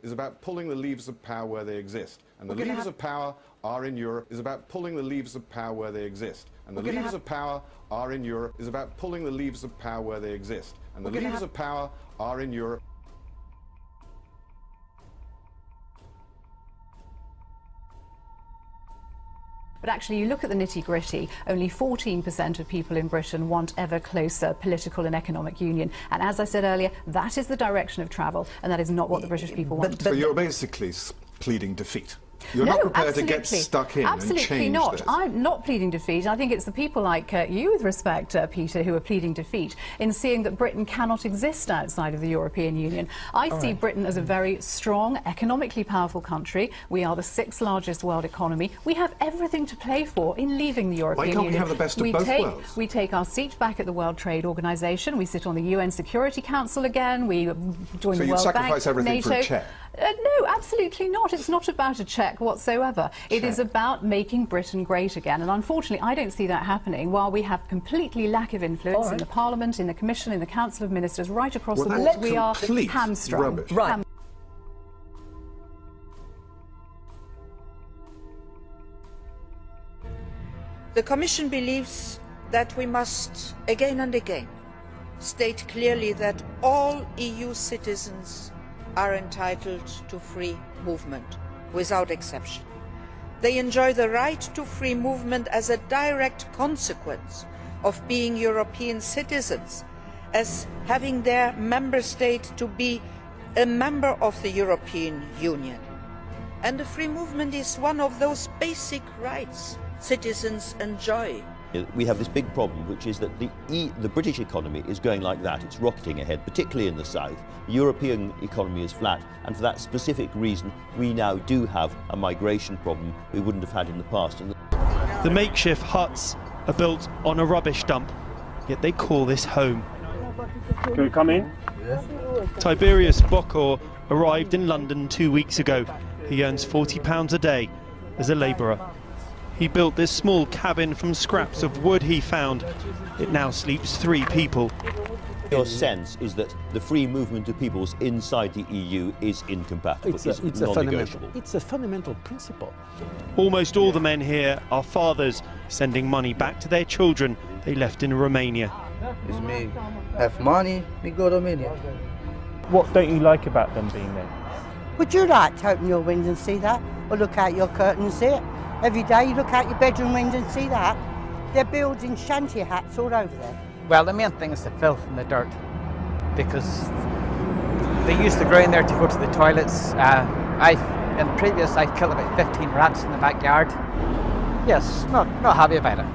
is about pulling the levers of power where they exist. And the levers of power are in Europe is about pulling the levers of power where they exist. And the levers of power are in Europe is about pulling the levers of power where they exist. And the levers of power are in Europe. But actually, you look at the nitty-gritty, only 14% of people in Britain want ever closer political and economic union. And as I said earlier, that is the direction of travel, and that is not what the British people want. So you're basically pleading defeat. You're not prepared to get stuck in and change this. Absolutely not. I'm not pleading defeat. I think it's the people like you, with respect, Peter, who are pleading defeat in seeing that Britain cannot exist outside of the European Union. I see Britain as a very strong, economically powerful country. We are the 6th largest world economy. We have everything to play for in leaving the European Union. Why can't we have the best of both worlds? We take our seat back at the World Trade Organization. We sit on the UN Security Council again. We join the World Bank, So you'd sacrifice everything NATO. for a chair? No, absolutely not. It's not about a check whatsoever. It is about making Britain great again. And unfortunately, I don't see that happening while we have completely lack of influence in the Parliament, in the Commission, in the Council of Ministers, right across the board. We are hamstrung. Rubbish. Right. The Commission believes that we must, again and again, state clearly that all EU citizens are entitled to free movement, without exception. They enjoy the right to free movement as a direct consequence of being European citizens, as having their member state to be a member of the European Union. And the free movement is one of those basic rights citizens enjoy. We have this big problem, which is that the British economy is going like that. It's rocketing ahead, particularly in the south. The European economy is flat, and for that specific reason, we now do have a migration problem we wouldn't have had in the past. The makeshift huts are built on a rubbish dump, yet they call this home. Can we come in? Tiberius Bokor arrived in London 2 weeks ago. He earns £40 a day as a labourer. He built this small cabin from scraps of wood he found. It now sleeps 3 people. Your sense is that the free movement of peoples inside the EU is incompatible, it's non-negotiable. It's a fundamental principle. Almost all the men here are fathers, sending money back to their children they left in Romania. It's me have money, me go to Romania. What don't you like about them being there? Would you like to open your window and see that? Or look out your curtain and see it? Every day you look out your bedroom window and see that. They're building shanty hats all over there. Well, the main thing is the filth and the dirt, because they used the ground there to go to the toilets. I've killed about 15 rats in the backyard. Yes, not happy about it.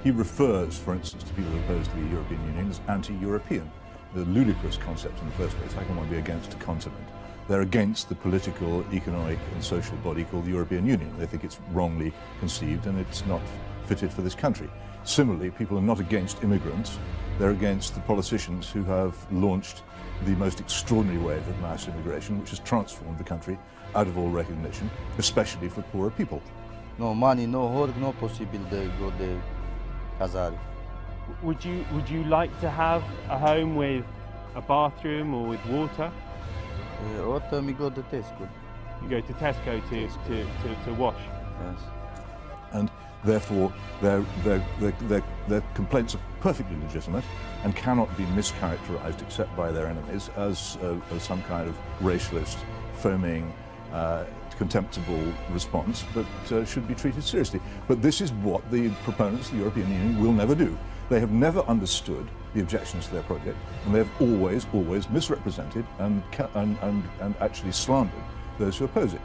He refers, for instance, to people opposed to the European Union as anti-European. The ludicrous concept in the first place. How can one be against a continent? They're against the political, economic and social body called the European Union. They think it's wrongly conceived and it's not fitted for this country. Similarly, people are not against immigrants. They're against the politicians who have launched the most extraordinary wave of mass immigration, which has transformed the country out of all recognition, especially for poorer people. No money, no work, no possible to go to Hazard. Would you like to have a home with a bathroom or with water? Water, me go to Tesco. You go to Tesco to wash? Yes. And therefore, their complaints are perfectly legitimate and cannot be mischaracterized except by their enemies as some kind of racialist, foaming, contemptible response, but should be treated seriously. But this is what the proponents of the European Union will never do. They have never understood the objections to their project, and they have always misrepresented and actually slandered those who oppose it.